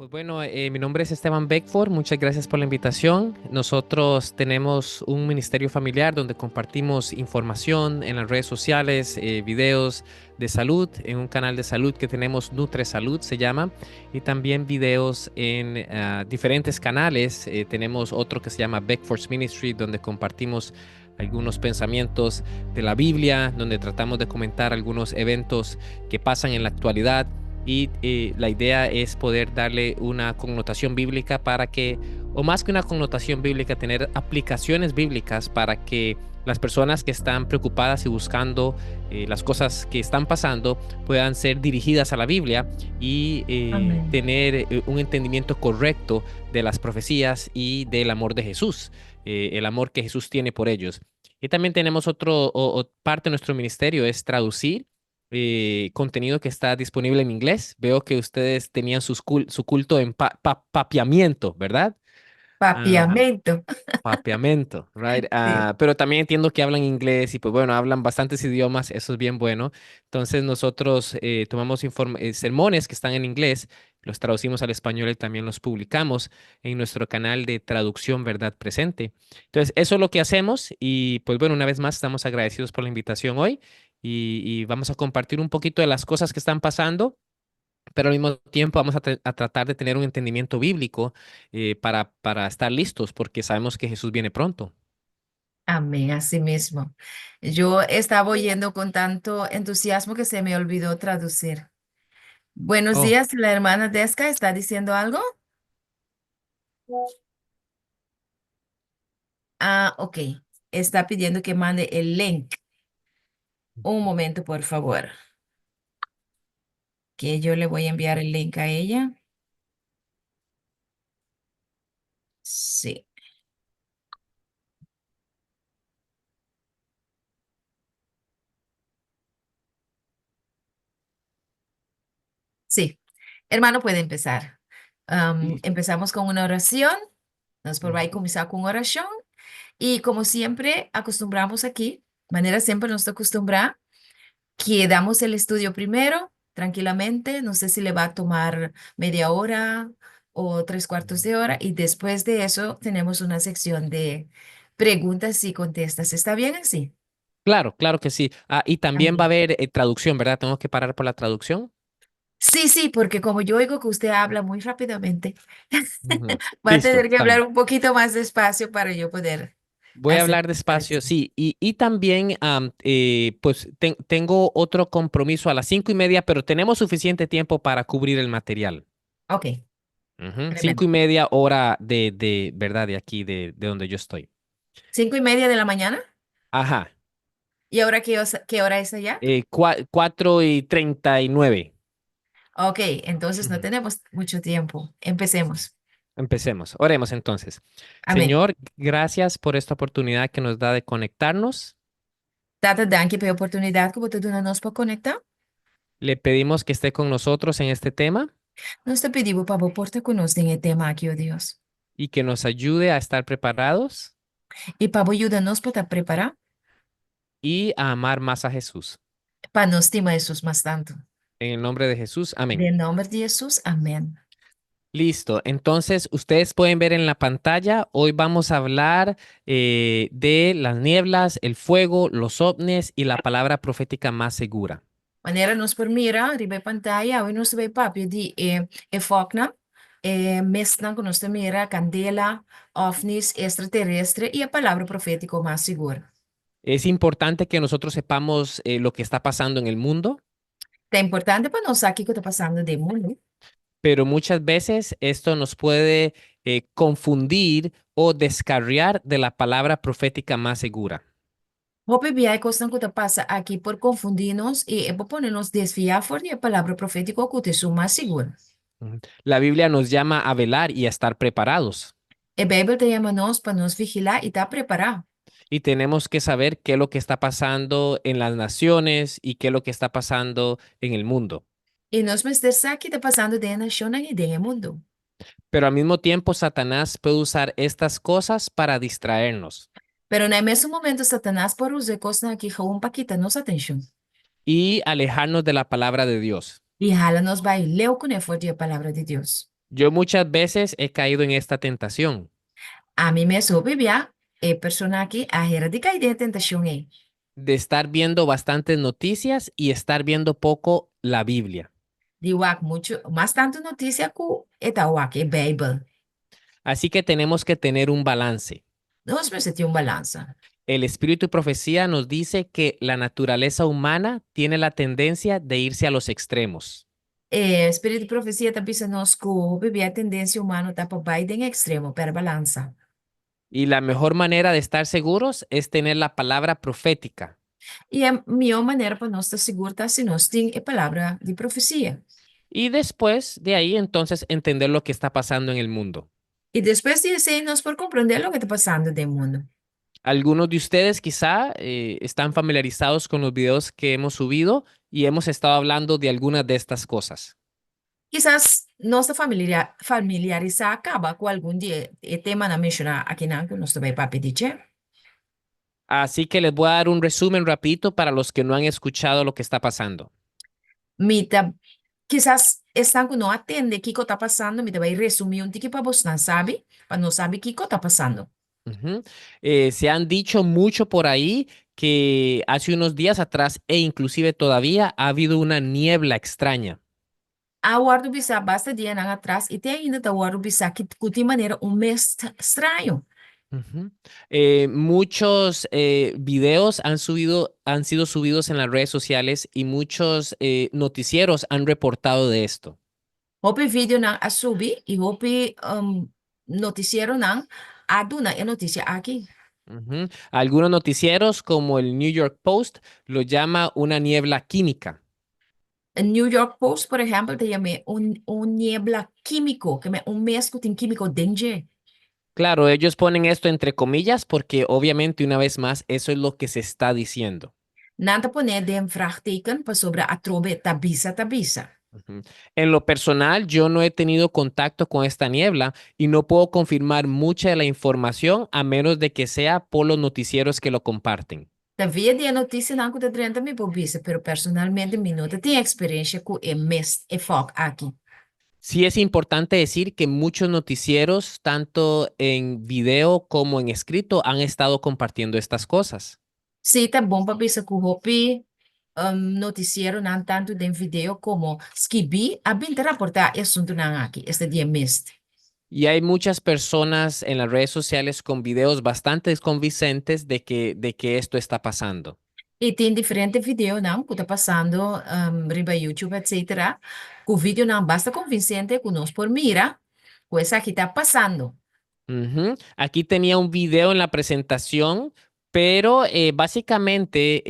Pues bueno, mi nombre es Esteban Beckford, muchas gracias por la invitación. Nosotros tenemos un ministerio familiar donde compartimos información en las redes sociales, videos de salud, en un canal de salud que tenemos, Nutre Salud se llama, y también videos en diferentes canales. Tenemos otro que se llama Beckford's Ministry, donde compartimos algunos pensamientos de la Biblia, donde tratamos de comentar algunos eventos que pasan en la actualidad y la idea es poder darle una connotación bíblica para que, o más que una connotación bíblica, tener aplicaciones bíblicas para que las personas que están preocupadas y buscando las cosas que están pasando puedan ser dirigidas a la Biblia y Amén. tener un entendimiento correcto de las profecías y del amor de Jesús, el amor que Jesús tiene por ellos. Y también tenemos o parte de nuestro ministerio es traducir contenido que está disponible en inglés. Veo que ustedes tenían su culto en papiamiento, ¿verdad? Ah, Papiamento. papiamento, right? Sí. Pero también entiendo que hablan inglés y pues bueno, hablan bastantes idiomas, eso es bien bueno. Entonces nosotros tomamos sermones que están en inglés, los traducimos al español y también los publicamos en nuestro canal de traducción Verdad Presente. Entonces eso es lo que hacemos y pues bueno, una vez más estamos agradecidos por la invitación hoy y vamos a compartir un poquito de las cosas que están pasando, pero al mismo tiempo vamos a tratar de tener un entendimiento bíblico para estar listos, porque sabemos que Jesús viene pronto. Amén, así mismo. Yo estaba oyendo con tanto entusiasmo que se me olvidó traducir. Buenos Oh, días, la hermana Desca está diciendo algo. Ah, ok. Está pidiendo que mande el link. Un momento, por favor, que yo le voy a enviar el link a ella. Sí, sí. Hermano, puede empezar. listo. Empezamos con una oración. Nos por Ujú. vai começar com oração. E como siempre acostumbramos aquí, manera siempre nos acostumbrar, que damos el estudio primero, tranquilamente, no sé si le va a tomar media hora o tres cuartos de hora, y después de eso tenemos una sección de preguntas y contestas. ¿Está bien así? Claro, claro que sí. Y también va a Amén. haber traducción, ¿verdad? Tengo que parar por la traducción. Sí, sí, porque como yo oigo que usted habla muy rápidamente, Ujú. va a Listo, tener que está hablar bien. un poquito más despacio para yo poder Voy a hacer hablar todo despacio, esto. sí. Y también, pues, tengo otro compromiso a las 5:30, pero tenemos suficiente tiempo para cubrir el material. Ok, Ujú. Cinco tremendo. y media hora ¿verdad? De aquí, de donde yo estoy. 5:30 de la mañana. Ajá. ¿Y ahora qué hora es allá? 4:39. Ok, entonces no Ujú. tenemos mucho tiempo. Empecemos. Empecemos. Oremos entonces. Amén. Señor, gracias por esta oportunidad que nos da de conectarnos. Tata, danke pela oportunidade que você deu nós para conectar. Le pedimos que esté con nosotros en este tema Nós te pedimos para porta conosco em tema aqui, ó Deus. y que nos ayude a estar preparados E para ajuda nós para estar preparar, y a amar más a Jesús. para nós estimar Jesus mais tanto. En el nombre de Jesús, amén. De nome de Jesus, amém. Listo. Entonces, ustedes pueden ver en la pantalla, hoy vamos a hablar de las nieblas, el fuego, los ovnis y la palabra profética más segura. Maneira nos por mira, ribe pantalla, hoje nós vai papio de focna, mesna que nós te mira, candela, ovnis, extraterrestre e a palavra profética mais segura. Es importante que nosotros sepamos lo que está pasando en el mundo, É importante para nós saber o que está passando no mundo. pero muchas veces esto nos puede confundir o descarriar de la palabra profética más segura. Hope bia questão que passa aqui por confundir-nos e por poner-nos desviar fora a palavra profética que te suma segura. Ujú. La Biblia nos llama a velar y a estar preparados. A Bíblia te chama nós para nos vigilar e estar preparado. Y tenemos que saber qué es lo que está pasando en las naciones y qué es lo que está pasando en el mundo. E nós precisamos saber o que está passando dentro da nação e dentro do mundo. Pero al mismo tiempo, Satanás puede usar estas cosas para distraernos Pero no mesmo momento, Satanás pode usar coisas aqui para quitar nossa atenção. y alejarnos de la palabra de Dios. E ela nos vai ler o que não for a palavra de Deus. Yo muchas veces he caído en esta tentación A mim mesmo, bebia, persona aqui, a era de cair de tentação é. de estar viendo bastantes noticias y estar viendo poco la Biblia. De wak muito, mas tanto notícia que eta wak é Bible. Así que tenemos que tener un balance. Nós precisamos ter balança. El espíritu y profecía nos dice que la naturaleza humana tiene la tendencia de irse a los extremos. Espírito de profecia está pensando nós que bebia a tendência humana está para baixo em extremo, para balança. Y la mejor manera de estar seguros es tener la palabra profética. E a melhor maneira para nós estar seguro tá se nós tem a palavra de profecia. Y después de ahí entonces entender lo que está pasando en el mundo. E depois disso, nós por compreender o que está passando no mundo. Algunos de ustedes quizá están familiarizados con los videos que hemos subido y hemos estado hablando de algunas de estas cosas. Quizás nossa familiarizar acaba com algum dia e tema na mencionar aqui não que nós também para pedir. Así que les voy a dar un resumen rapidito para los que no han escuchado lo que está pasando. Mita, quizás estão que não atende o que está passando, mita vai resumir um tique para você não sabe, para não saber o que está passando. Ujú. Se han dicho mucho por ahí que hace unos días atrás e inclusive todavía ha habido una niebla extraña. A guarda bisa basta dia não atrás e tem ainda a guarda bisa que de maneira mês estranho. Ujú. Muchos videos han sido subidos en las redes sociales y muchos noticieros han reportado de esto. Hopi vídeo não a subir e hopi noticiero não a duna é notícia aqui. Ujú. Algunos noticieros, como el New York Post, lo llama una niebla química. En New York Post, por exemplo, tem um niebla químico, que é mês que tem químico dentro. Claro, ellos ponen esto entre comillas porque obviamente una vez más eso es lo que se está diciendo. Nanta poner de vraagteken para sobre a trobe tabisa tabisa. Ujú. En lo personal, yo no he tenido contacto con esta niebla y no puedo confirmar mucha de la información a menos de que sea por los noticieros que lo comparten. Talvez de notícia não que te 30 mil por bisa, pero personalmente mi não tem experiência com o mês e foco aqui. Sí es importante decir que muchos noticieros, tanto en video como en escrito, han estado compartiendo estas cosas. Se tá bom para bisa com hopi noticiero não tanto de vídeo como skibi, a bem te reportar assunto não aqui, este dia mês. Y hay muchas personas en las redes sociales con videos bastante convincentes de que esto está pasando. E tem diferente vídeo não que está passando riba YouTube, etc. Que o vídeo não basta convincente que nós por mira, coisa que está passando. Ujú. Aquí tenía un video en la presentación, pero básicamente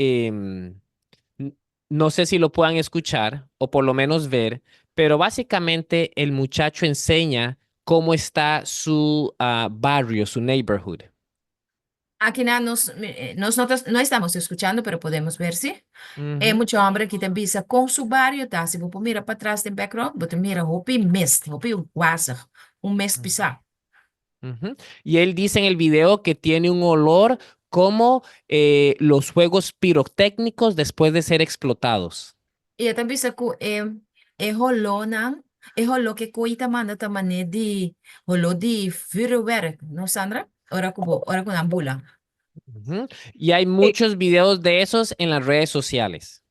no sé si lo puedan escuchar o por lo menos ver, pero básicamente el muchacho enseña cómo está su barrio, su neighborhood. Aqui não estamos escuchando, pero podemos ver, sim? É Ujú, muito homem que tem visa com su barrio, tá? Se você mira para trás, tem background, você mira hopi mist, hopi water, mês ujú, pisar. ujú. Y él dice en el video que tiene un olor como los juegos pirotécnicos después de ser explotados. E eu também sei que rolou, não? Rolou que coita manda também de rolou de vuurwerk, não, Sandra? Ora com a bula. Ujú. Y hay muchos videos de esos en las redes sociales.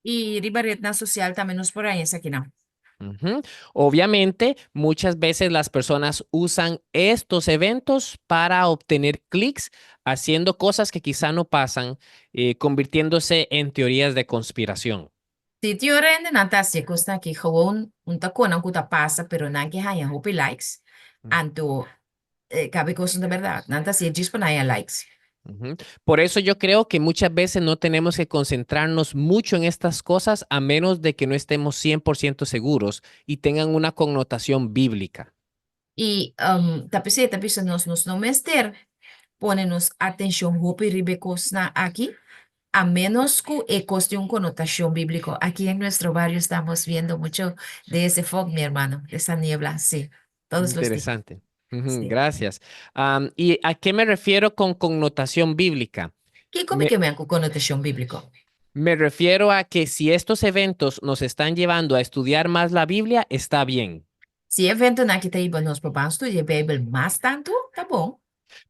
E ribaret na social também nos por aí, essa aqui não. Ujú. Obviamente, muchas veces las personas usan estos eventos para obtener clics, haciendo cosas que quizá no pasan, convirtiéndose en teorías de conspiración. Se teoria ainda não está se costa aqui, gewoon, ta kona kuta passa, pero não que haya hopi likes, anto, cabe coisa de verdade, não está se disponível likes. Ujú. Por eso yo creo que muchas veces no tenemos que concentrarnos mucho en estas cosas a menos de que no estemos 100% seguros y tengan una connotación bíblica. E tapis nos não mester, pone-nos atenção hopi ribe costa aqui, a menos que coste una connotación bíblico. Aquí en nuestro barrio estamos viendo mucho de ese fog, mi hermano, de esa niebla, sí, todos los días. Interesante. Ujú, Sí. gracias. ¿Y a qué me refiero con connotación bíblica? ¿Qué come que Me, me con connotación bíblico? me refiero a que si estos eventos nos están llevando a estudiar más la Biblia, está bien. Se evento na kita iba nos papás estudiar Bible más tanto, tá bom.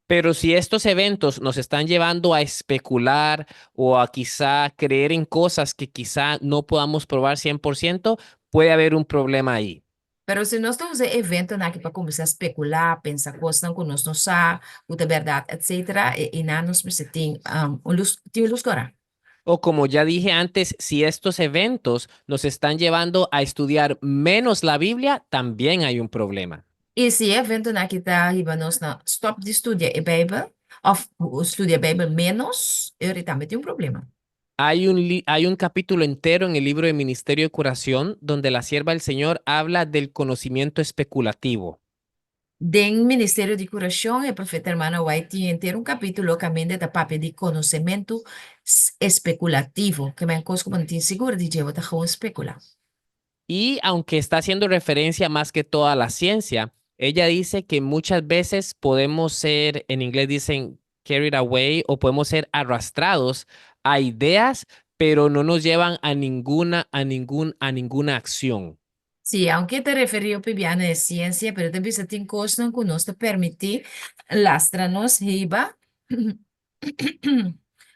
Pero si estos eventos nos están llevando a especular o a quizá creer en cosas que quizá no podamos probar 100%, puede haber un problema ahí. Pero se nós estamos em evento na para começar a especular, pensar coisas que nós não sabemos, o da verdade, etc., e não nos precisa ter tem luz agora. O como ya dije antes, si estos eventos nos están llevando a estudiar menos la Biblia, también hay un problema. E se evento na kita iba nós na stop de estudar a Bíblia, ou estudar a Bíblia menos, eu também tenho problema. Hay un capítulo entero en el libro de Ministerio de Curación donde la sierva del Señor habla del conocimiento especulativo. Den Ministério de Curação, o profeta hermano White tem um capítulo também da papel de conhecimento especulativo, que me coisa como não tem seguro de jeito, tá com especular. Y aunque está haciendo referencia más que toda a la ciencia, ella dice que muchas veces podemos ser, en inglés dicen carried away, o podemos ser arrastrados a ideas, pero no nos llevan a ninguna acción. Sim, aunque te referiu a na ciência, pero também se tem coisas que nos te permitir lastra-nos riba,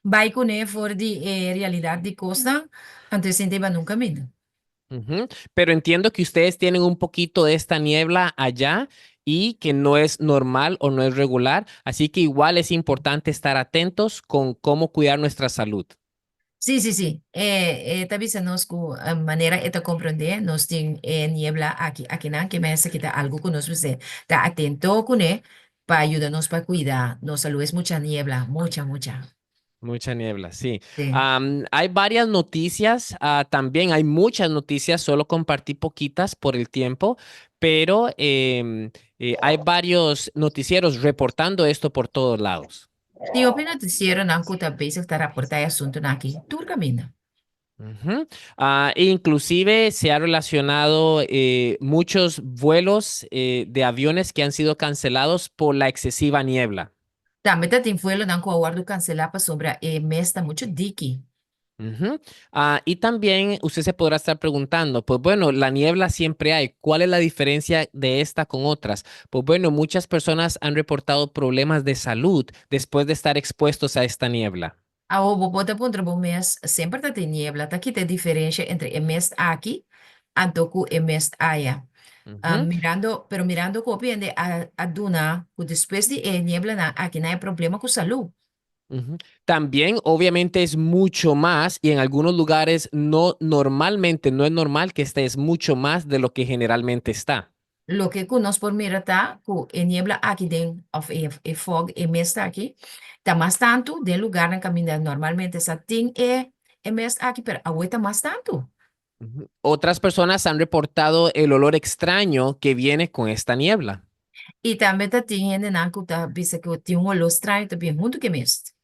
vai com for de realidade de coisa, antes se va nunca caminho. Ujú. Pero entiendo que ustedes tienen un poquito de esta niebla allá y que no es normal o no es regular, así que igual es importante estar atentos con cómo cuidar nuestra salud. Sim, sim, sim. Também se nós com a maneira de compreender, nós tem niebla aqui não, que mas que tá algo que nós precisa estar atento com para ajudar-nos para cuidar. Nossa luz muita niebla, mucha, mucha. Mucha niebla, sí. Sim. Hay varias noticias, también hay muchas noticias, solo compartí poquitas por el tiempo, pero hay varios noticieros reportando esto por todos lados. Sim, o noticiero não custa basic para reportar assunto aqui. Tudo caminho. Ujú. Inclusive se ha relacionado muchos vuelos de aviones que han sido cancelados por la excesiva niebla. Também tem vuelo não com aguardo cancelar para sobre mês está muito dique. Ujú. Y también usted se podrá estar preguntando, pues bueno, la niebla siempre hay. ¿Cuál es la diferencia de esta con otras? Pues bueno, muchas personas han reportado problemas de salud después de estar expuestos a esta niebla. A o bota contra bom mês sempre tá tem niebla. Tá aqui tem diferença entre o mês aqui e o mês allá. Ujú. Mirando copiende a duna, que después de niebla aquí no hay problema con salud. Ujú. También, obviamente, es mucho más y en algunos lugares no, normalmente no es normal que estés mucho más de lo que generalmente está. Lo que nos por mira tá, que niebla aquí den, of fog, mes aquí, tá más tanto de lugar en camino normalmente sa ting mes aquí, pero agüita más tanto. Ujú. Otras personas han reportado el olor extraño que viene con esta niebla. Y también tá ting en que tá, dice que tiene un olor extraño también junto que mes.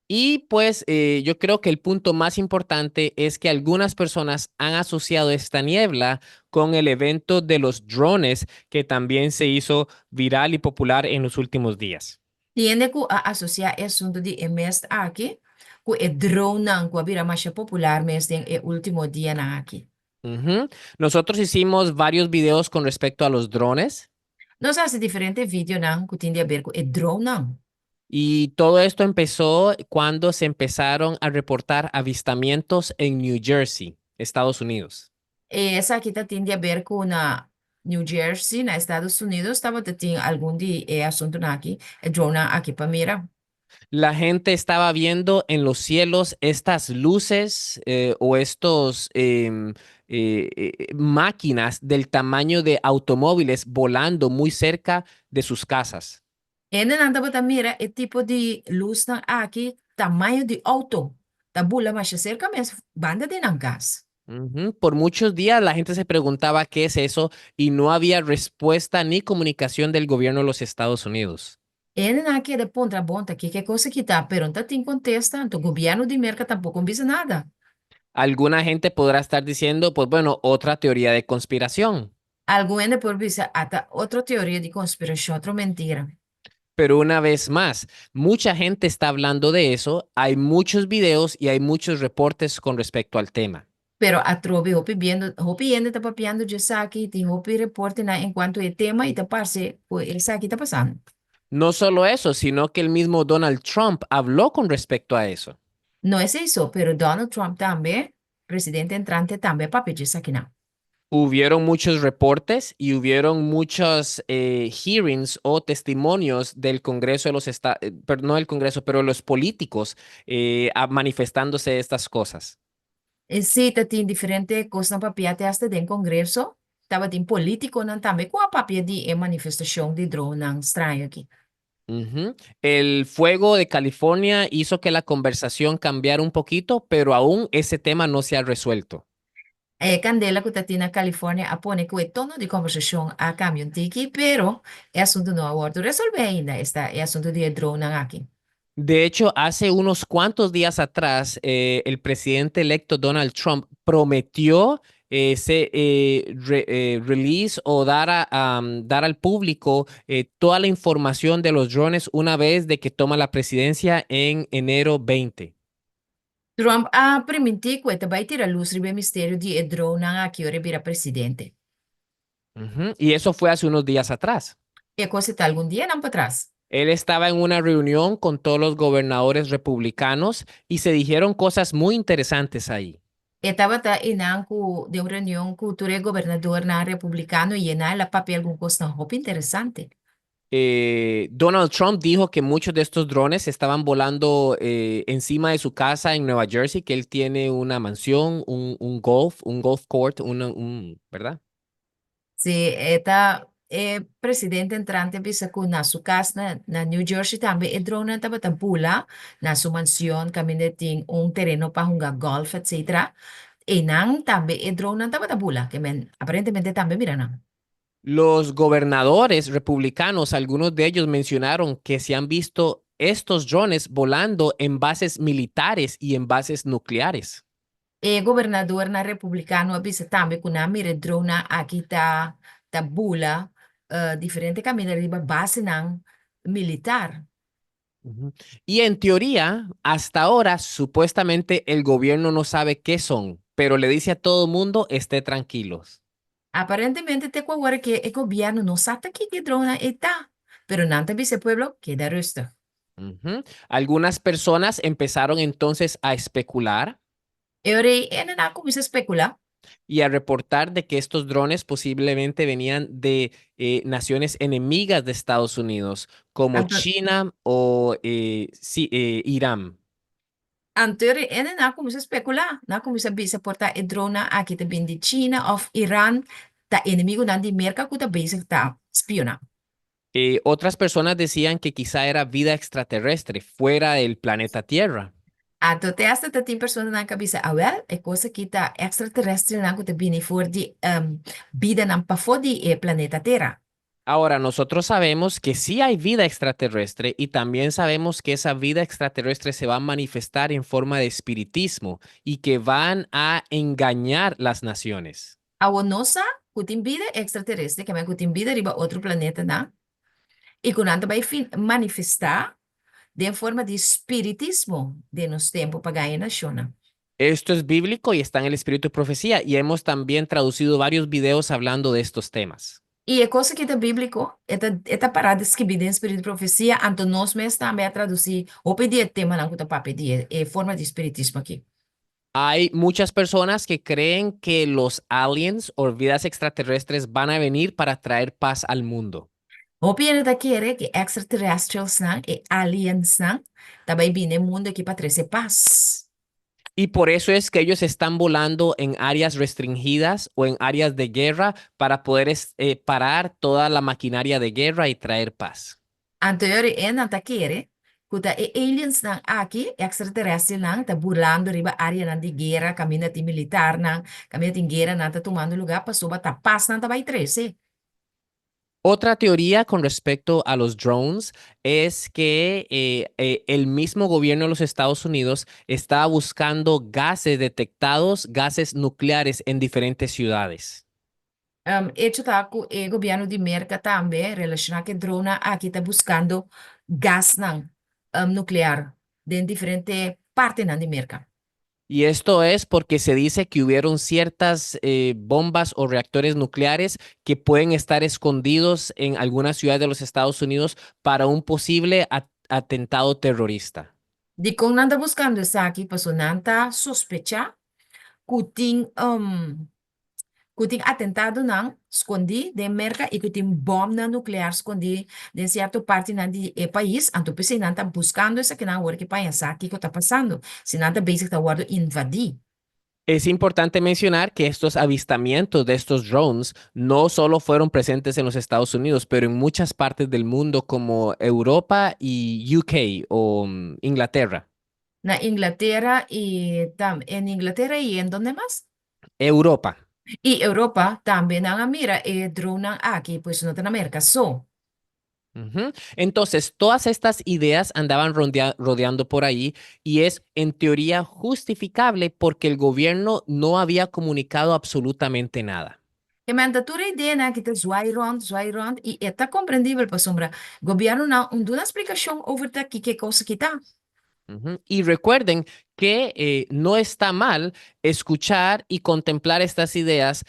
Y pues yo creo que el punto más importante es que algunas personas han asociado esta niebla con el evento de los drones que también se hizo viral y popular en los últimos días. Tiene que asociar el asunto de mes aquí, que el drone que vira más popular mes en el último día aquí. Ujú. Nosotros hicimos varios videos con respecto a los drones Nós hace diferentes vídeos que tienen a ver con el drone. y todo esto empezó cuando se empezaron a reportar avistamientos en New Jersey, Estados Unidos. Essa aqui tiene a ver con New Jersey, na Estados Unidos, estaba tem algum de assunto aqui, drone aqui para mira. La gente estaba viendo en los cielos estas luces o estos máquinas del tamaño de automóviles volando muy cerca de sus casas. E não andava para mira é tipo de luz aqui, tamanho de auto. Da bula mais cerca mesmo, banda de nangas. Ujú. Por muchos días la gente se preguntaba qué es eso y no había respuesta ni comunicación del gobierno de los Estados Unidos. E não aqui de ponta bonta aqui, que coisa que tá, pero não tem contesta, então o governo de América tampouco não diz nada. Alguna gente podrá estar diciendo, pues bueno, otra teoría de conspiración. Alguém por dizer, até outra teoria de conspiração, outra mentira. Pero una vez más, mucha gente está hablando de eso, hay muchos videos y hay muchos reportes con respecto al tema. Pero a trove hopi yendo está papiando de saki, ti hopi reporte na en cuanto al tema y te parse, pues el saki está pasando. No solo eso, sino que el mismo Donald Trump habló con respecto a eso. No es eso, pero Donald Trump también, presidente entrante también papi de saki na. Hubieron muchos reportes y hubieron muchos hearings o testimonios del Congreso de los Estados, no del Congreso, pero los políticos manifestándose estas cosas. Sí, te tiene diferente cosas papiate hasta den congreso, estaba tin político nan también, kwa papia di manifestación de drone nan estranho aquí. Ujú. El fuego de California hizo que la conversación cambiara un poquito, pero aún ese tema no se ha resuelto. Candela que está na California apone que o tono de conversación a cambio tiki, pero é assunto não abordo resolver ainda, esta é assunto de drone nan aqui. De hecho, hace unos cuantos días atrás, el presidente electo Donald Trump prometió release o dar al público toda la información de los drones una vez de que toma la presidencia en enero 20. Trump a permitir que vai tirar luz ribe mistério de drone nan aqui, ora vira presidente. Ujú. Y eso fue hace unos días atrás. E coisa tá algum dia não para trás. Él estaba en una reunión con todos los gobernadores republicanos y se dijeron cosas muy interesantes ahí. Estava tá inang ku de uma reunião com o governador na republicano e na la papel algum coisa roupa interessante. Donald Trump dijo que muchos de estos drones estaban volando encima de su casa en Nueva Jersey, que él tiene una mansión, un golf court, ¿verdad? Se eta presidente entrante bisa ku na su casa na New Jersey também e drone estava tabula na sua mansão, caminho tem terreno para jogar golf, etc. E nang também e drone estava tabula, que men aparentemente também mira não. Los gobernadores republicanos, algunos de ellos mencionaron que se han visto estos drones volando en bases militares y en bases nucleares. E governador na republicano bisa também ku na mira drone aqui tabula diferente caminho riba base nang militar. Ujú. Y en teoría, hasta ahora, supuestamente el gobierno no sabe qué son, pero le dice a todo el mundo, esté tranquilos. Aparentemente te agora que el gobierno no sabe que drone está, pero nada dice pueblo queda rusto. Ujú. Algunas personas empezaron entonces a especular Ahora, en nada comienza a especular. y a reportar de que estos drones posiblemente venían de naciones enemigas de Estados Unidos, como Ante- China o sí, Irán. Anterior, en nada comienza a especular. Nada comienza a bisa portar el drone aquí también de China o Irán, ta enemigo nan di merca que ta bisa ta espiona. Otras personas decían que quizá era vida extraterrestre fuera del planeta Tierra. Anto te hasta ta tin persona na cabeça, ah, well, é coisa que ta extraterrestre na que ta bini for di vida nan pa for di planeta Terra. Ahora, nosotros sabemos que sí hay vida extraterrestre y también sabemos que esa vida extraterrestre se va a manifestar en forma de espiritismo y que van a engañar las naciones. A nossa, que tem vida extraterrestre, que é que tem vida riba outro planeta, na? E que nada vai manifestar de forma de espiritismo de nos tempo para ganhar na Shona. Esto es bíblico y está en el espíritu de profecía y hemos también traducido varios videos hablando de estos temas. E é coisa que é bíblico, é parada escrita em espírito de profecia, então nós mesmos também a traduzir, ou pedir tema não que tá para pedir, é forma de espiritismo aqui. Hay muchas personas que creen que los aliens o vidas extraterrestres van a venir para traer paz al mundo. Ou pena daquele que extraterrestrials não, e aliens não, também vem no mundo aqui para trazer paz. Y por eso es que ellos están volando en áreas restringidas o en áreas de guerra para poder parar toda la maquinaria de guerra y traer paz. Anterior é não daquele, que tá aliens não aqui, extraterrestres não, tá burlando riba área não de guerra, caminho de militar não, caminho de guerra não, tá tomando lugar para soba, tá paz não, tá vai trazer. Otra teoría con respecto a los drones es que el mismo gobierno de los Estados Unidos está buscando gases detectados, gases nucleares en diferentes ciudades. Hecho tá com o governo de América também, relacionado com drone, aqui tá buscando gás não, nuclear, de diferente parte não de América. Y esto es porque se dice que hubieron ciertas bombas o reactores nucleares que pueden estar escondidos en alguna ciudad de los Estados Unidos para un posible atentado terrorista. Di kung nanda buscando esa aqui, paso nanta sospecha, kuting kuting atentado nang escondi de merca e kuting bomba nuclear escondi de certa parte na di país, anto pese nanta buscando essa que na hora que pensa aqui que está passando, se nanta basic tá guardo invadir. Es importante mencionar que estos avistamientos de estos drones no solo fueron presentes en los Estados Unidos, pero en muchas partes del mundo como Europa y UK o Inglaterra. Na Inglaterra e en Inglaterra e en donde más? Europa. Y Europa también han mira drone aquí, pues no en América. So, Ujú. Entonces, todas estas ideas andaban rodeando por ahí y es en teoría justificable porque el gobierno no había comunicado absolutamente nada. e mandatura ideia na kita zwaai rond e está compreendível para sombra. Governo não uma explicação over tá que coisa que tá. Ujú. Y recuerden que no está mal escuchar y contemplar estas ideas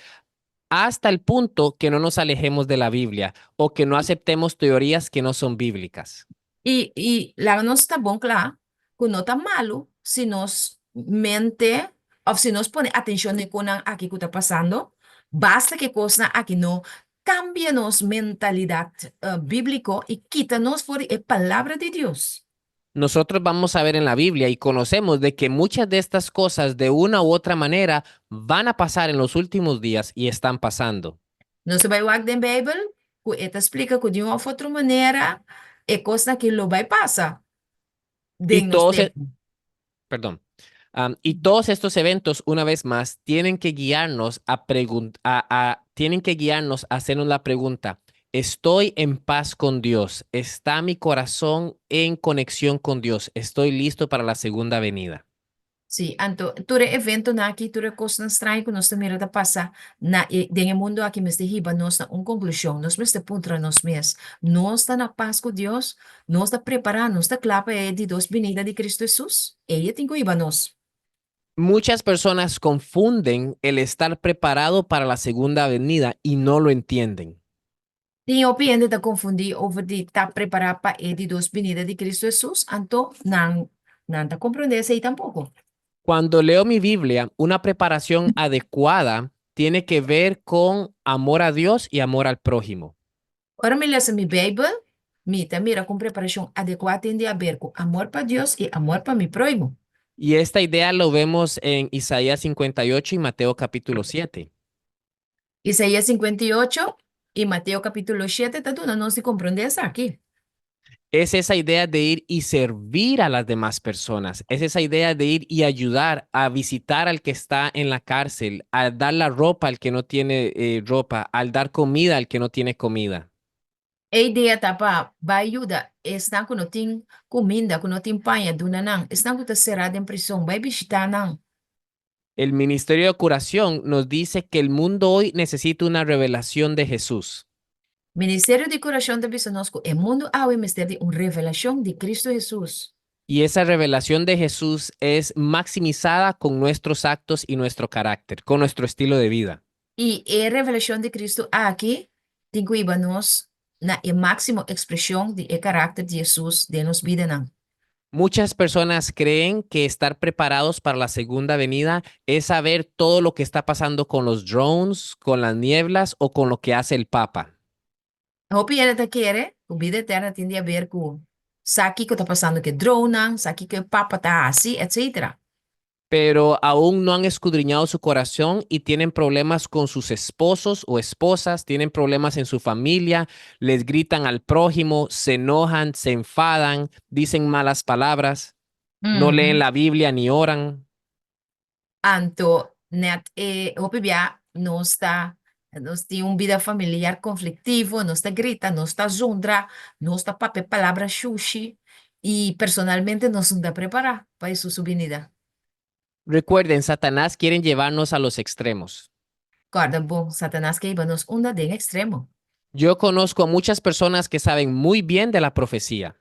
hasta el punto que no nos alejemos de la Biblia o que no aceptemos teorías que no son bíblicas. E lá não está bom, claro, que não está malo se nós mente ou se nós põe atenção em coisa aqui que está passando. Basta que coisa aqui não cambie nos mentalidade bíblico e quita-nos por a palavra de Deus. Nosotros vamos a ver en la Biblia y conocemos de que muchas de estas cosas de una u otra manera van a pasar en los últimos días y están pasando. Não se vai olhar na Bíblia, que ele explica que de uma ou outra maneira é coisa que lo vai passar Y de nos todos, tempos. perdón, y todos estos eventos, una vez más, tienen que guiarnos tienen que guiarnos a hacernos la pregunta, ¿estoy en paz con Dios? ¿Está mi corazón en conexión con Dios? ¿Estoy listo para la segunda venida? Sim, então, todo evento na aqui, toda coisa estranha que nós também está passar na dentro mundo aqui, mas de riba nós na uma conclusão, nós mesmo pontra nós mesmos, nós está na paz com Deus, nós está preparando, nós está claro para de Deus venida de Cristo Jesus, ele tem que ir nós. Muchas personas confunden el estar preparado para la segunda venida y no lo entienden. Tem opinião de confundir over de estar preparado para de Deus venida de Cristo Jesus, então não está compreender isso aí tampouco. Cuando leo mi Biblia, una preparación adecuada tiene que ver con amor a Dios y amor al prójimo. Ora, me leça minha Bíblia, me mira com preparação adequada tem de haver com amor para Deus e amor para mi prójimo. Y esta idea lo vemos en Isaías 58 y Mateo capítulo 7. Isaías 58 y Mateo capítulo 7 está dando nos de compreender isso aqui. Es esa idea de ir y servir a las demás personas. Es esa idea de ir y ayudar a visitar al que está en la cárcel, a dar la ropa al que no tiene ropa, al dar comida al que no tiene comida. A ideia tá para vai ajuda, está que não tem comida, que não tem panha, duna não, está que está cerrado em prisão, vai visitar não. El Ministerio de Curación nos dice que el mundo hoy necesita una revelación de Jesús. Ministério de Curação da Bisa Nosco é mundo ao mistério de uma revelação de Cristo Jesus. Y esa revelación de Jesús es maximizada con nuestros actos y nuestro carácter, con nuestro estilo de vida. E a revelação de Cristo aqui tem que ir nos na máxima expressão de caráter de Jesus de nos vida não. Muchas personas creen que estar preparados para la segunda venida es saber todo lo que está pasando con los drones, con las nieblas o con lo que hace el Papa. Hope ele tá querer, o vida eterna tem a ver com sabe que está passando que drone, sabe que o papa tá assim, etc. Pero aún no han escudriñado su corazón y tienen problemas con sus esposos o esposas, tienen problemas en su familia, les gritan al prójimo, se enojan, se enfadan, dicen malas palabras, no leen Uhum. la Biblia ni oran. Anto, net, hope bia, nós tem uma vida familiar conflitivo, nós tá grita, nós tá zundra, nós tá papel palavra xuxi, e personalmente nós não dá preparar para isso subvenida. Recuerden, Satanás quiere llevarnos a los extremos. Corda bom, Satanás que iba nos unda de extremo. Yo conozco a muchas personas que saben muy bien de la profecía,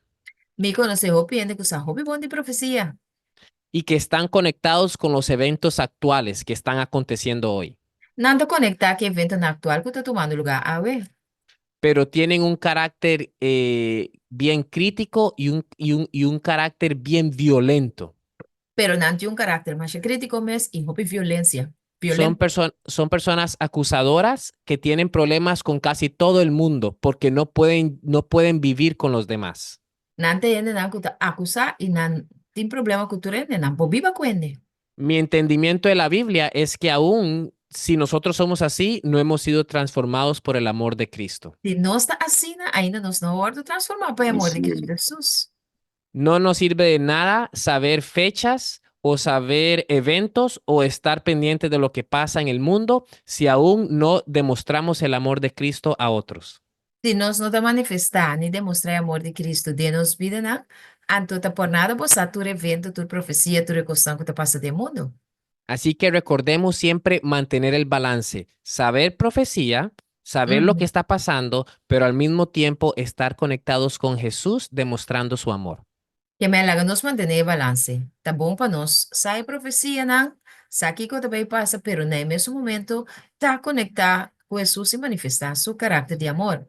Me conhece hope ainda que usa hope bom de profecia. y que están conectados con los eventos actuales que están aconteciendo hoy, Nada conectar que evento na actual que está tomando lugar a ver. pero tienen un carácter bien crítico y un carácter bien violento. Pero não tem um caráter mais crítico, mas e houve violência. Son, Violento. son personas acusadoras que tienen problemas con casi todo el mundo porque no pueden vivir con los demás. Não tem ainda não que acusar e não tem problema com o turene, não pode viver com ele. Mi entendimiento de la Biblia es que aún si nosotros somos así, no hemos sido transformados por el amor de Cristo. Se nós está assim, ainda nós não hora de transformar para o amor de Cristo Jesus. No nos sirve de nada saber fechas o saber eventos o estar pendiente de lo que pasa en el mundo si aún no demostramos el amor de Cristo a otros. Se nós não está manifestar nem demonstrar o amor de Cristo de nos vida, não, então tá por nada você tu evento, tu profecia, tu reconstrução que está passando no mundo. Así que recordemos siempre mantener el balance, saber profecía, saber lo que Uhum. está pasando, pero al mismo tiempo estar conectados con Jesús demostrando su amor. Que melhor nos manter em balance. Tá bom para nós. Sai profecia, não? Sabe que também passa, pero no mesmo momento tá conectar com Jesus e manifestar seu caráter de amor.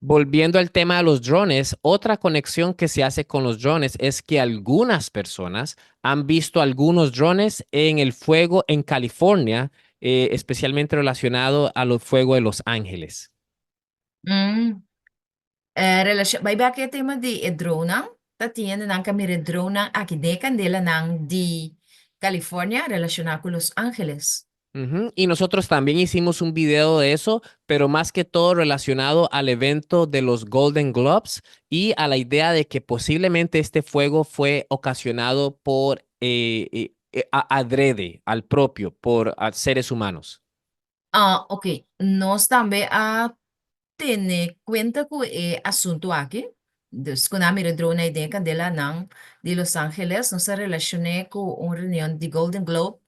Volviendo al tema de los drones, otra conexión que se hace con los drones es que algunas personas han visto algunos drones en el fuego en California, especialmente relacionado a los fuegos de Los Ángeles. Hum. Relasyon, may bakit tema di drone tatiyan ng kami drone aqui de candela ng di California relacionado con Los Ángeles. Ujú. Y nosotros también hicimos un video de eso, pero más que todo relacionado al evento de los Golden Globes y a la idea de que posiblemente este fuego fue ocasionado por adrede, al propio, por seres humanos. Ah, ok. Nós também a tener cuenta con asunto aquí. Dus, kung namin drone na idea candela ng di Los Angeles, no se relacione con una reunión de Golden Globe,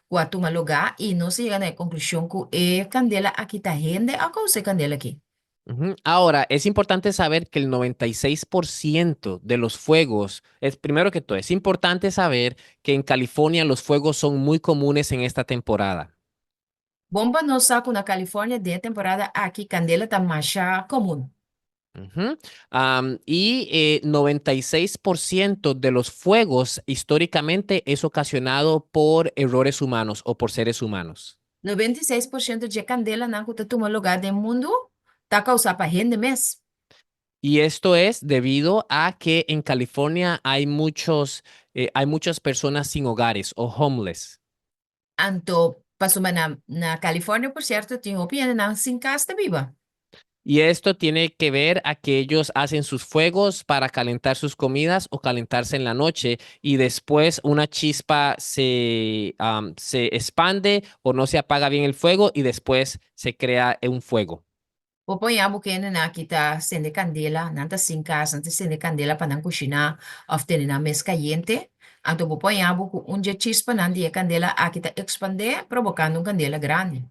cuatro lugar, y no se llega a la conclusión que candela aquí está gente, a causa candela aquí. Ujú. Ahora, es importante saber que el 96% de los fuegos, es primero que todo, es importante saber que en California los fuegos son muy comunes en esta temporada. Bomba no saco na Califórnia de temporada aqui, candela está mais comum. Ujú. 96% de los fuegos históricamente es ocasionado por errores humanos o por seres humanos. 96% de candela na que toma lugar do mundo está causada para gente mesmo. Y esto es debido a que en California hay muchas personas sin hogares o homeless. Anto, pasuma na Califórnia, por certo, tinha opinião na sin casa viva. Y esto tiene que ver a que ellos hacen sus fuegos para calentar sus comidas o calentarse en la noche y después una chispa se expande o no se apaga bien el fuego y después se crea un fuego. Poponhamos que na kita acende candela, nanta sin casa, nanta acende candela para não cozinhar, of ter na mesa caliente. Anto poponhamos com dia chispa na dia candela aqui tá expandir, provocando candela grande.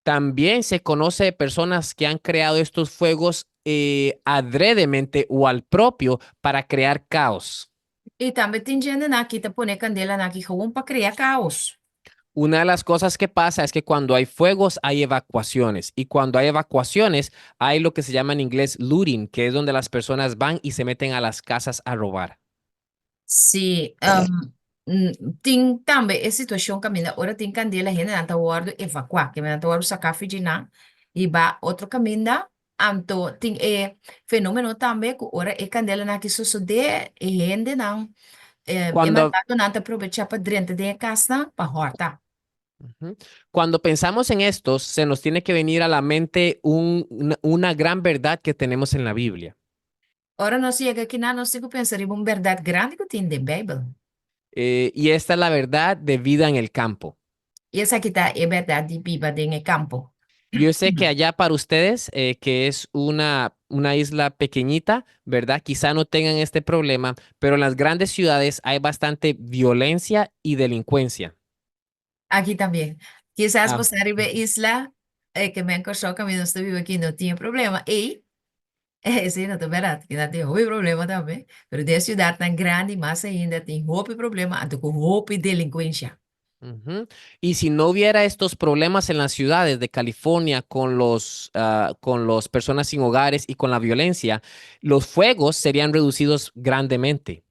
También se conoce de personas que han creado estos fuegos adredemente o al propio para crear caos. E também tem gente na kita pone candela na que para criar caos. Una de las cosas que pasa es que cuando hay fuegos hay evacuaciones y cuando hay evacuaciones hay lo que se llama en inglés looting, que es donde las personas van y se meten a las casas a robar. Se tem também a situação que ainda ora tem candela ainda não está guardo evacuar, que ainda está guardo sacar fugina e ba outro caminho anto tem fenômeno também que ora é candela na que sucede e ainda não é Cuando, mandado não aproveitar para dentro de casa para horta. Ujú. Cuando pensamos en estos, se nos tiene que venir a la mente una gran verdad que tenemos en la Biblia. Ora nós chega aqui na nós temos que pensar em uma verdade grande que tem na Bíblia. Y esta es la verdad de vida en el campo. E essa aqui está é verdade de viva no campo. Yo sé que allá para ustedes, que es una isla pequeñita, ¿verdad? Quizá no tengan este problema, pero en las grandes ciudades hay bastante violencia y delincuencia. Aqui também. Quizás Ah, você arriba a isla, que me encontrou caminho, você vive aqui, não tinha problema. E Sim, não, tô verdade, que ainda tem outro problema também. Mas de cidade tão grande, mais ainda tem outro problema, ando com outro delinquência. Ujú. Y si no hubiera estos problemas en las ciudades de California con los personas sin hogares y con la violencia, los fuegos serían reducidos grandemente.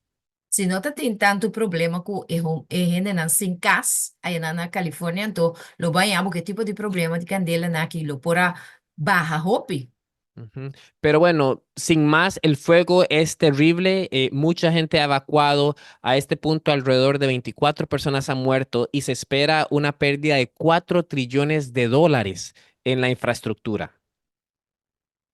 Se não tá tem tanto problema com gente não sem casa, aí na Califórnia, então, lo banhamos que tipo de problema de candela naquilo, por a barra roupa. Ujú. Pero bueno, sin más, el fuego es terrible. Mucha gente ha evacuado. A este punto, alrededor de 24 personas han muerto y se espera una pérdida de 4 trillones de dólares en la infraestructura.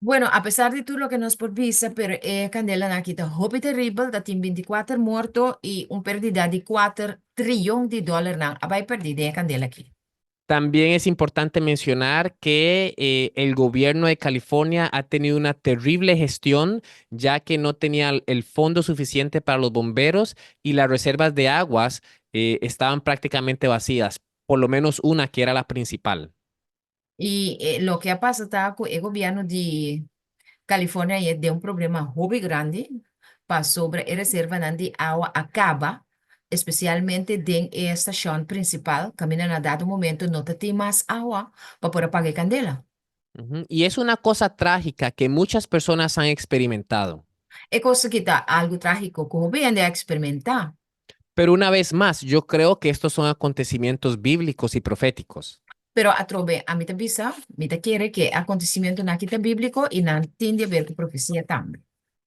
Bueno, a pesar de todo lo que nos por visa, pero candela nakita hopi terrible, da tim 24 morto y un pérdida de 4 trillones de dólares na abay perdida candela aquí. También es importante mencionar que el gobierno de California ha tenido una terrible gestión, ya que no tenía el fondo suficiente para los bomberos y las reservas de aguas estaban prácticamente vacías, por lo menos una que era la principal. Y lo que ha pasado está con el gobierno de California y de un problema muy grande para sobre la reserva de agua acaba, especialmente en la estación principal, camina a dado momento no te más agua para poder apagar candela. Ujú. Y es una cosa trágica que muchas personas han experimentado. É cosa que está algo trágico, como bien de experimentar. Pero una vez más, yo creo que estos son acontecimientos bíblicos y proféticos. Pero a trove, a mí te avisa, me te quiere que acontecimiento na quita bíblico y na tiende a ver con profecía también.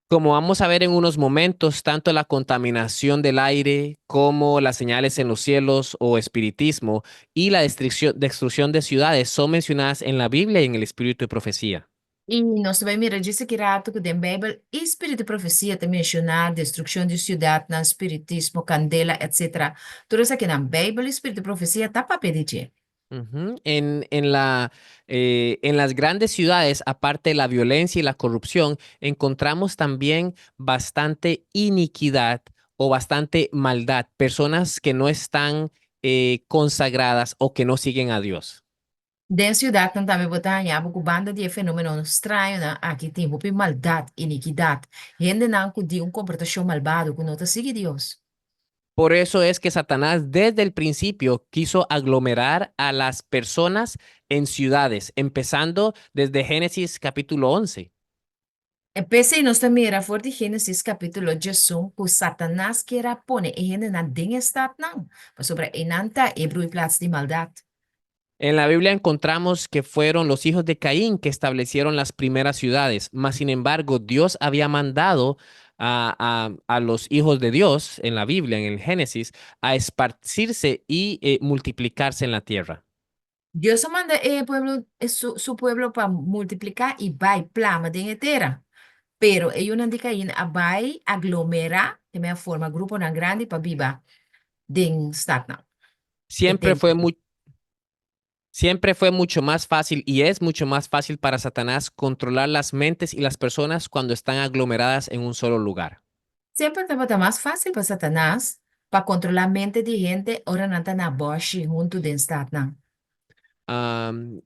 Como vamos a ver en unos momentos, tanto la contaminación del aire como las señales en los cielos o espiritismo y la destrucción de ciudades son mencionadas en la Biblia y en el Espíritu de Profecía. E nós também mira disse que rato que den Bíblia, espírito de profecia te mencionar destruição de cidade, na espiritismo, candela, etc. Tudo isso aqui na Bíblia, espírito de profecia tá para pedir. Ujú. En las grandes ciudades, aparte de la violencia y la corrupción, encontramos también bastante iniquidad o bastante maldad, personas que no están consagradas o que no siguen a Dios. Den cidade não também botar em abo com banda de fenômeno estranho, né? Aqui tem muito maldade, iniquidade. Gente não que de comportação malvado, que não te sigue Deus. Por eso es que Satanás desde el principio quiso aglomerar a las personas en ciudades, empezando desde Génesis capítulo 11. Pensei nós também era forte Gênesis capítulo 18, que Satanás queira pôr e gente não tem estado não. Mas sobre enanta hebrew e plaats de maldade. En la Biblia encontramos que fueron los hijos de Caín que establecieron las primeras ciudades, mas sin embargo Dios había mandado a los hijos de Dios en la Biblia, en el Génesis, a esparcirse y multiplicarse en la tierra. Deus só manda pueblo, su pueblo para multiplicar e vai plama de entera. Pero ellos não dicen a vai aglomerar de minha forma grupo não grande para viva den stad não. E Siempre tem fue muy, Siempre fue mucho más fácil y es mucho más fácil para Satanás controlar las mentes y las personas cuando están aglomeradas en un solo lugar. sempre estava mais fácil para Satanás para controlar a mente de gente, ora não está na boche junto den stad não.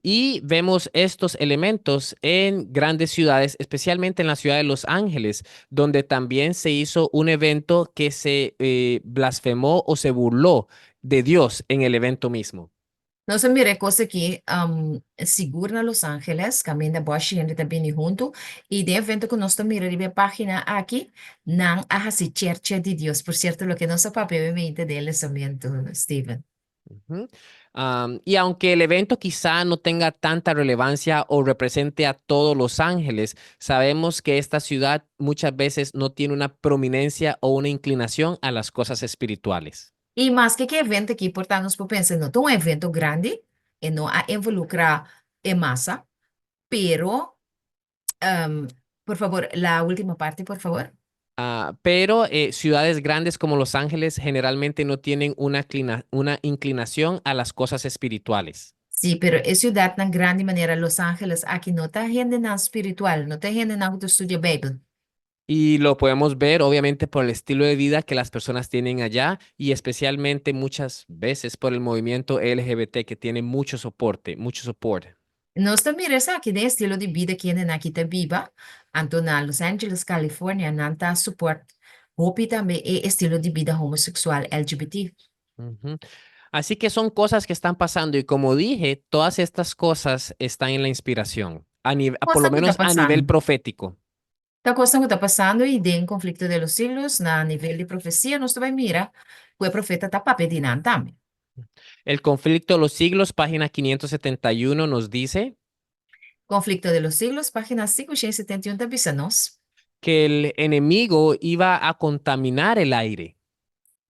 Y vemos estos elementos en grandes ciudades, especialmente en la ciudad de Los Ángeles, donde también se hizo un evento que se blasfemó o se burló de Dios en el evento mismo. Nós mira coisa que segura na Los Angeles, caminho da boche gente também junto, e de evento que nós mira de página aqui, não há se Church de Deus, por certo, lo que nosso papel mente dele lançamento, Steven. Ujú. Y aunque el evento quizá no tenga tanta relevancia o represente a todos Los Ángeles, sabemos que esta ciudad muchas veces no tiene una prominencia o una inclinación a las cosas espirituales. E mais que evento aqui, portanto, nós pensamos, não é um evento grande, e não a involucra em massa, pero, um, por favor, la última parte, por favor. Pero ciudades grandes como Los Ángeles generalmente no tienen una inclinación a las cosas espirituales. Sí, pero es ciudad tan grande maneira Los Ángeles, aqui não está gente não espiritual, não tem gente não que estuda Bíblia. Y lo podemos ver obviamente por el estilo de vida que las personas tienen allá y especialmente muchas veces por el movimiento LGBT que tiene mucho soporte, mucho soporte. Nós também aqui de estilo de vida que ainda aqui tá viva, então na Los Angeles, Califórnia, não tá suporte. Hope também é estilo de vida homossexual LGBT. Ujú. Así que son cosas que están pasando y como dije, todas estas cosas están en la inspiración, por lo Coisa que tá menos a nivel passando. profético. Tá coisa que tá passando e tem conflito de los siglos na nível de profecia, nós também mira, o profeta tá papedinando também. El conflicto de los siglos, página 571, nos dice Conflicto de los siglos, página 571 da Bissanos. que el enemigo iba a contaminar el aire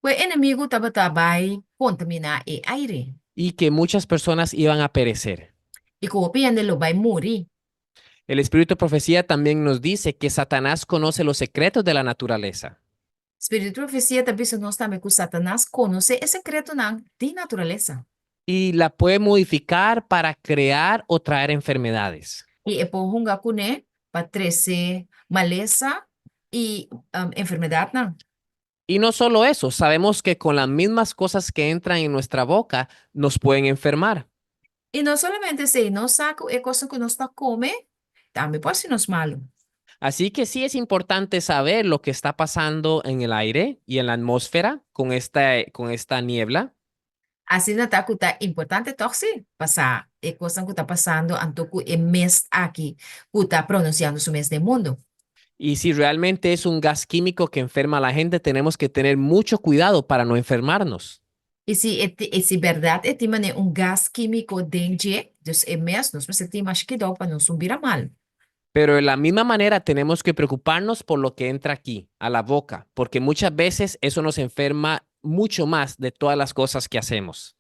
O inimigo estava também contaminar o aire. y que muchas personas iban a perecer. E que o piano lo vai morrer. El espíritu de profecía también nos dice que Satanás conoce los secretos de la naturaleza Espírito de profecia da Bissanos também que o Satanás conhece o secreto na de natureza. y la puede modificar para crear o traer enfermedades. E é por hunga cune para trazer maleza e enfermidade, não. Y no solo eso, sabemos que con las mismas cosas que entran en nuestra boca nos pueden enfermar. E não somente se não saco é coisa que nós está come, também pode ser nos malo. Así que sí es importante saber lo que está pasando en el aire y en la atmósfera con esta niebla. Assim não tá que tá importante torce passar é coisa que está passando anto que é mês aqui que está pronunciando o mês do mundo. Y si realmente es un gas químico que enferma a la gente, tenemos que tener mucho cuidado para no enfermarnos. E se verdade é que gás químico dentro dos é mês, nós precisamos que dá para não subir a mal. Pero de la misma manera tenemos que preocuparnos por lo que entra aquí, a la boca, porque muchas veces eso nos enferma mucho más de todas las cosas que hacemos.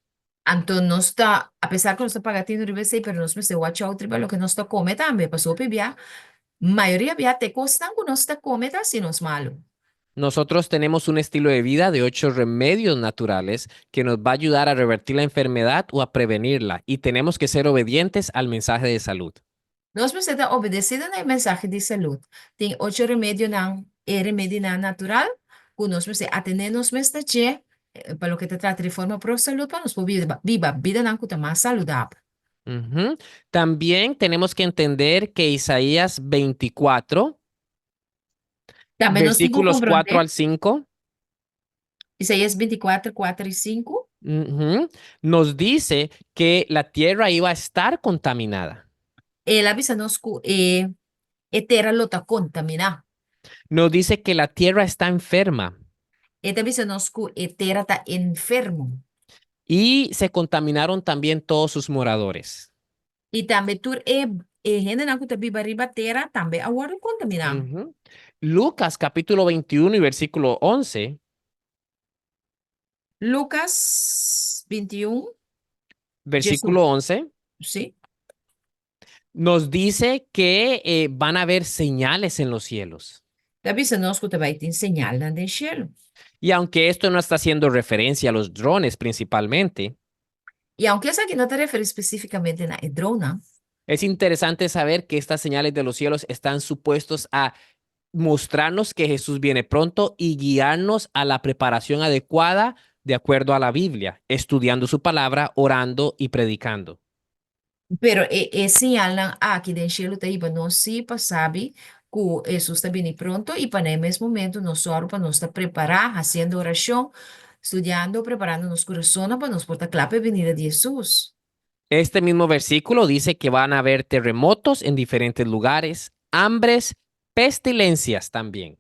Então, nós está, apesar que nós está pagando o IBC, mas nós precisamos watch out para o que nós está comendo também, para sopa bia, maioria bia te costa que nós está comendo assim nos malo. Nosotros tenemos un estilo de vida de 8 remedios naturales que nos va a ayudar a revertir la enfermedad o a prevenirla y tenemos que ser obedientes al mensaje de salud. Nós precisamos obedecer na mensagem de saúde. Tem 8 remédios não, é remédio não natural, que nós precisamos atender nos mestache, para o que te trata de forma pro saúde, para nós poder viver vida não que está mais saudável. Ujú. También tenemos que entender que Isaías 24, Também nós temos que versículos 4 compreender, al 5, Isaías 24, 4 e 5, ujú, nos dice que la tierra iba a estar contaminada. ela avisa-nos que terra está contaminada. Nos dice que la tierra está enferma Ele avisa-nos que terra está enfermo. y se contaminaron también todos sus moradores. E também tur gente não que está viva riba terra também agora contaminada. Ujú. Lucas capítulo 21 y versículo 11, Lucas 21, Jesus, versículo 11 sim? nos dice que van a haber señales en los cielos. Está avisa-nos que vai te ensinar lá no cielo. Y aunque esto no está haciendo referencia a los drones principalmente, E aunque essa aqui não te refere especificamente na drona, es interesante saber que estas señales de los cielos están supuestos a mostrarnos que Jesús viene pronto y guiarnos a la preparación adecuada de acuerdo a la Biblia, estudiando su palabra, orando y predicando. pero é sinal aqui no cielo tá iba nós se para sabe que Jesus está vindo pronto e para no mesmo momento nós oro para nós estar preparar, fazendo oração, estudando, preparando nos corações para nos portar claro para a venida de Jesus. Este mismo versículo dice que van a haber terremotos en diferentes lugares, hambres, pestilencias también.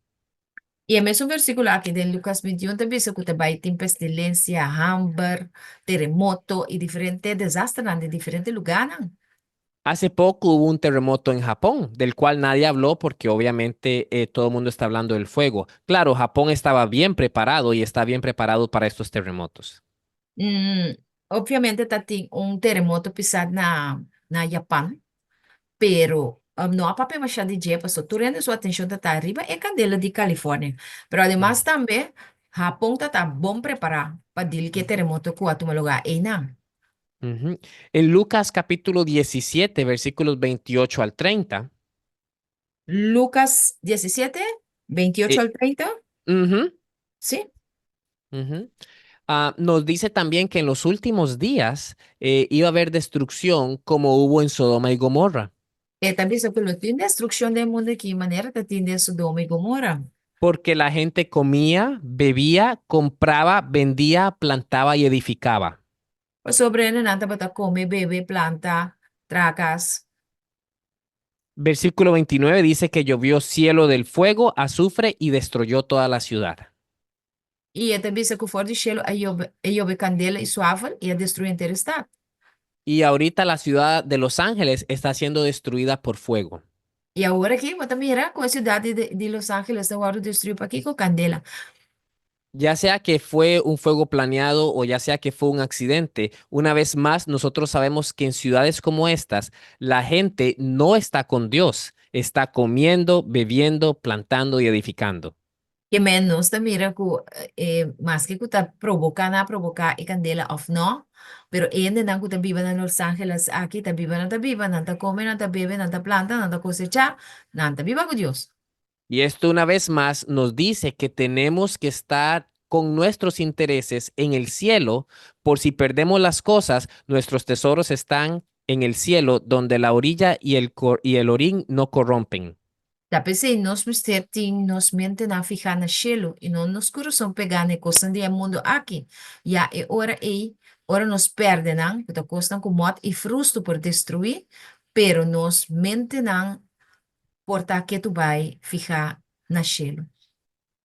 E é mesmo versículo aqui de Lucas 21 também diz que vai ter pestilência, hambre, terremoto e diferente desastre em diferente lugar, não? Hace poco hubo un terremoto en Japón, del cual nadie habló porque obviamente todo el mundo está hablando del fuego. Claro, Japón estaba bien preparado y está bien preparado para estos terremotos. Obviamente tá tem terremoto pisado na Japão, pero não há papel machado de dia, passou turando sua atenção tá arriba é Candela de Califórnia. Pero además Mm. também Japão tá bom preparado para dizer que terremoto que vai tomar lugar aí não. Ujú. En Lucas capítulo 17, versículos 28 al 30, Lucas 17, 28 eh, al 30, ujú, sim? ujú, Nos dice también que en los últimos días iba a haber destrucción como hubo en Sodoma y Gomorra, Também só pelo fim destruição do mundo aqui, maneira que atende Sodoma e Gomorra. porque la gente comía, bebía, compraba, vendía, plantaba y edificaba. O sobre nanta bata come, bebe, planta, tracas. Versículo 29 dice que llovió cielo del fuego, azufre y destruyó toda la ciudad. E também se que for de gelo, aí houve candela e suave e a destruir inteiro estado. Y ahorita la ciudad de Los Ángeles está siendo destruida por fuego. E agora aqui, mas mira, com a cidade de Los Angeles, agora destruiu para aqui com candela. Ya sea que fue un fuego planeado o ya sea que fue un accidente, una vez más nosotros sabemos que en ciudades como estas la gente no está con Dios, está comiendo, bebiendo, plantando y edificando. Que menos da mira que mas que tá provocando a provocar e candela of no, pero ainda não que tá vivendo em Los Angeles aqui tá vivendo, não tá comendo, não tá bebendo, não tá plantando, não tá cosechando, não tá viva com Deus. Y esto una vez más nos dice que tenemos que estar con nuestros intereses en el cielo, por si perdemos las cosas, nuestros tesoros están en el cielo, donde la orilla y el orín no corrompen. Tá pensei, nós mistério tem nos mente na ficar na chelo e não nos coração pegar na coisa de mundo aqui. Já é hora aí, hora nos perde não, que tá coisa com morte e fruto por destruir, pero nos mente não portar que tu vai ficar na chelo.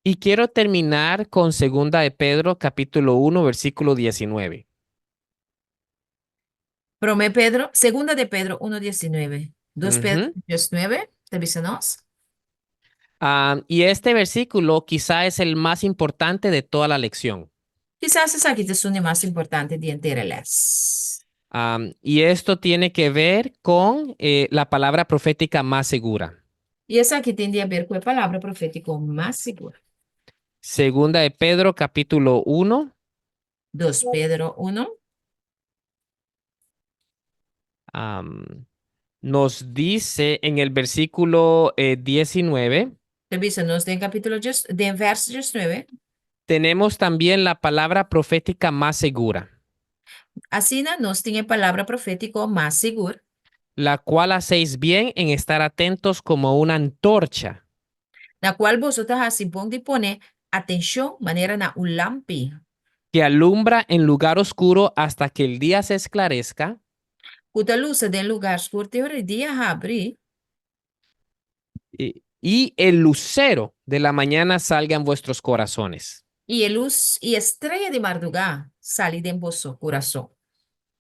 Y quiero terminar con Segunda de Pedro, capítulo 1, versículo 19. Prome Pedro, segunda de Pedro 1:19. 2 Pedro Ujú. 19, te dice nos. Y este versículo quizá es el más importante de toda la lección. Quizás essa aqui te suene mais importante de enterarles. Y esto tiene que ver con la palabra profética más segura. E essa aqui tem a ver com a palavra profética mais segura. Segunda de Pedro, capítulo 1, 2 Pedro 1, nos dice en el versículo 19, te dice nos tem capítulo de verso 19. tenemos también la palabra profética más segura, Assim, nós tem a palavra profética mais segura, la cual hacéis bien en estar atentos como una antorcha na qual vosotros assim bom de poner atenção, maneira na um lampi, que alumbra en lugar oscuro hasta que el día se esclarezca cuja luz de lugar escuro de dia abre, y el lucero de la mañana salga en vuestros corazones. e a luz e estrela de madrugada sale de vosso coração.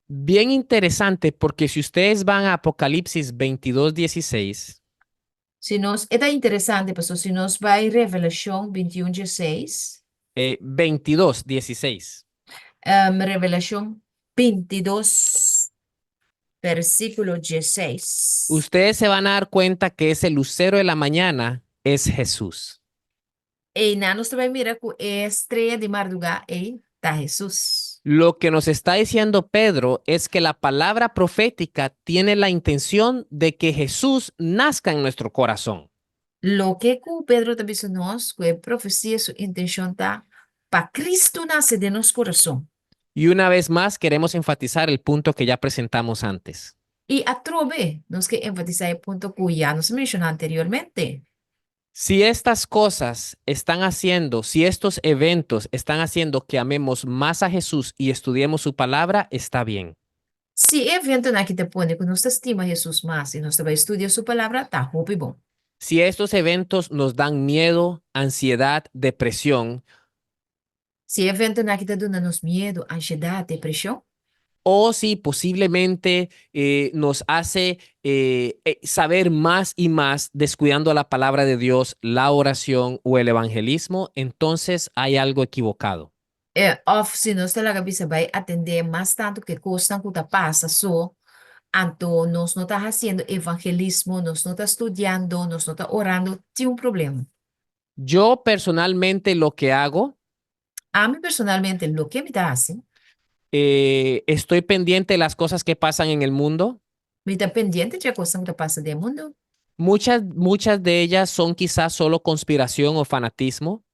Bien interesante porque si ustedes van a Apocalipsis 22:16, Se nós, é interessante, pessoal, se nós vai Revelação 21:16, 22:16. Revelação 22, versículo 16. Ustedes se van a dar cuenta que ese lucero de la mañana es Jesús. E na nós vai mirar com a estrela de madrugada e tá Jesus. Lo que nos está diciendo Pedro es que la palabra profética tiene la intención de que Jesús nazca en nuestro corazón. Lo que o Pedro também disse nós, que a profecia, sua intenção tá para Cristo nascer de nosso coração. Y una vez más queremos enfatizar el punto que ya presentamos antes. E a trove, nós que enfatizar o ponto que já nos mencionou anteriormente. Si estas cosas están haciendo, si estos eventos están haciendo que amemos más a Jesús y estudiemos su palabra, está bien. Se evento na que te põe que nós estima Jesus mais e nós vai estudar sua palavra, tá roupa bom. Si estos eventos nos dan miedo, ansiedad, depresión, Se evento na que te dona nos medo, ansiedade, depressão, o si posiblemente nos hace saber más y más descuidando la palabra de Dios, la oración o el evangelismo, entonces hay algo equivocado. of se nós te la cabeça vai atender mais tanto que custa que tá passa só, então nós não tá fazendo evangelismo, nós não tá estudando, nós não tá orando, tem problema. Yo personalmente lo que hago, A mim personalmente, lo que me tá assim, estoy pendiente de las cosas que pasan en el mundo. me tá pendiente de coisa que tá passa do mundo. Muchas de ellas son quizás solo conspiración o fanatismo.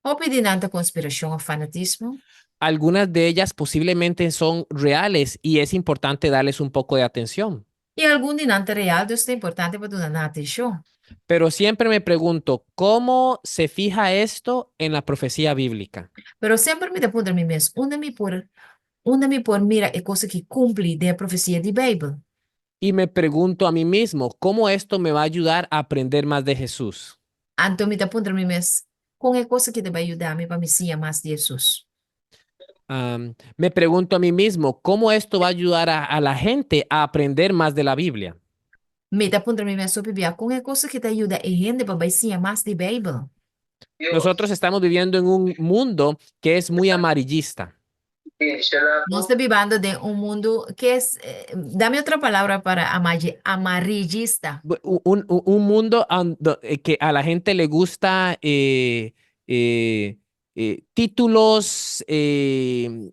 Ou pedir nada conspiração ou fanatismo. Algunas de ellas posiblemente son reales y es importante darles un poco de atención. E algum dinante real, Deus é importante para tu dar atenção. Pero siempre me pregunto, ¿cómo se fija esto en la profecía bíblica? Pero sempre me pergunto a mim mesmo, onde me por mira é coisa que cumpre da profecia de Bíblia. Y me pregunto a mí mismo, ¿cómo esto me va a ayudar a aprender más de Jesús? Então me pergunto a mim mesmo, qual é a coisa que te vai ajudar-me para me ser mais de Jesus? Me pregunto a mí mismo, ¿cómo esto va a ayudar a la gente a aprender más de la Biblia? Me pergunto a mim mesmo sobre Bíblia, qual é a coisa que te ajuda a gente para ser mais de Bíblia? Nosotros estamos viviendo en un mundo que es muy amarillista. Nós estamos vivendo de mundo que é, dá-me outra palavra para amarillista. Un mundo que a la gente le gusta eh, títulos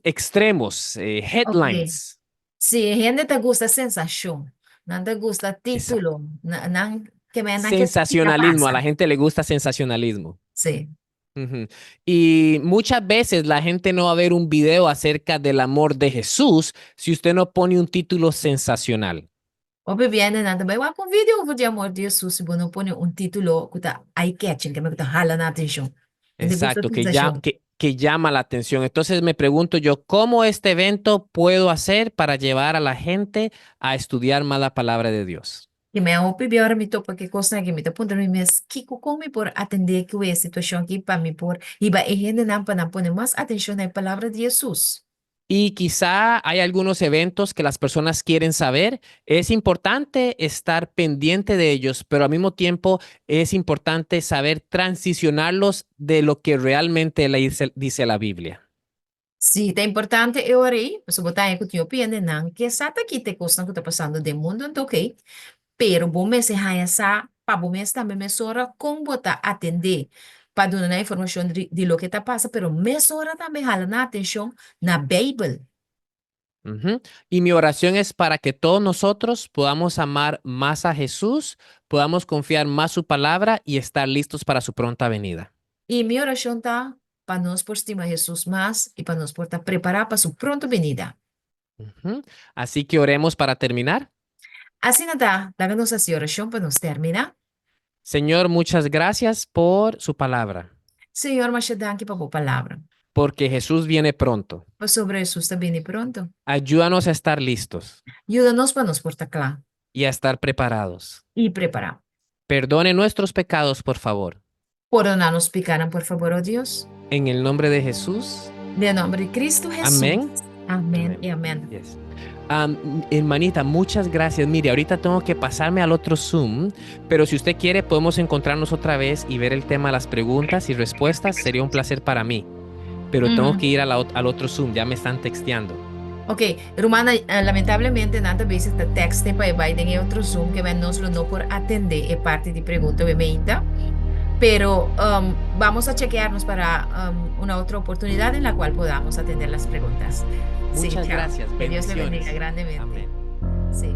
extremos, Ok. headlines. Se a gente te gusta sensação, não te gusta Esa- título, não, não que fica sensacionalismo, a la passa. gente le gusta sensacionalismo. Sim. Ujú. Y muchas veces la gente no va a ver un video acerca del amor de Jesús si usted no pone un título sensacional. O viviendo não também, com vídeo de amor de Jesus, se você não põe título que tá eye-catching, que me tá jalando a atenção. Não te gusta Exacto, sensação. que llama la atención. Entonces me pregunto yo, ¿cómo este evento puedo hacer para llevar a la gente a estudiar más la palabra de Dios? Que me o pior me topa que consegue me tá pondo mes que como por atender que é a situação aqui para me por e vai e gente não para poner mais atenção na palavra de Jesus. Y quizá hay algunos eventos que las personas quieren saber. Es importante estar pendiente de ellos, pero al mismo tiempo es importante saber transicionarlos de lo que realmente dice la Biblia. Sim, é importante eu orei, para botar em que eu opinião não, que essa aqui te costa que está passando do mundo, então ok. Pero bom mês se essa, para bom mês também me sora como botar atender para dar a informação de lo que está passando, pero me sora também hala na atenção na Bíblia. Ujú. Y mi oración es para que todos nosotros podamos amar más a Jesús, podamos confiar más su palabra y estar listos para su pronta venida. E minha oração tá para nós por estimar Jesus mais e para nós por estar preparar para sua pronta venida. Ujú. Así que oremos para terminar. Assim nada, dá-nos a oração para nos terminar. Señor, muchas gracias por su palabra, Senhor, mas te danke para a palavra. porque Jesús viene pronto. Para sobre Jesus também pronto. Ayúdanos a estar listos Ajuda-nos para nos portar claro y a estar preparados. e preparar. Perdone nuestros pecados, por favor. Perdona-nos pecaram, por favor, oh Deus. En el nombre de Jesús. De nombre de Cristo Jesús. Amén. Amén y amén. Yes. Hermanita, muchas gracias. Mire, ahorita tengo que pasarme al otro Zoom, pero si usted quiere podemos encontrarnos otra vez y ver el tema de las preguntas y respuestas. Sería un placer para mí, pero tengo que ir al otro Zoom. Ya me están texteando. Ok, Romana, lamentavelmente, nada vez esta texto para Biden e outro Zoom que nós não por atender é parte de pergunta obviamente, pero vamos a chequearnos para una otra oportunidad en la cual podamos atender las preguntas. Muchas Sí, chao. gracias. Que Dios le bendiga Bendiciones. grandemente. Amén. Sí.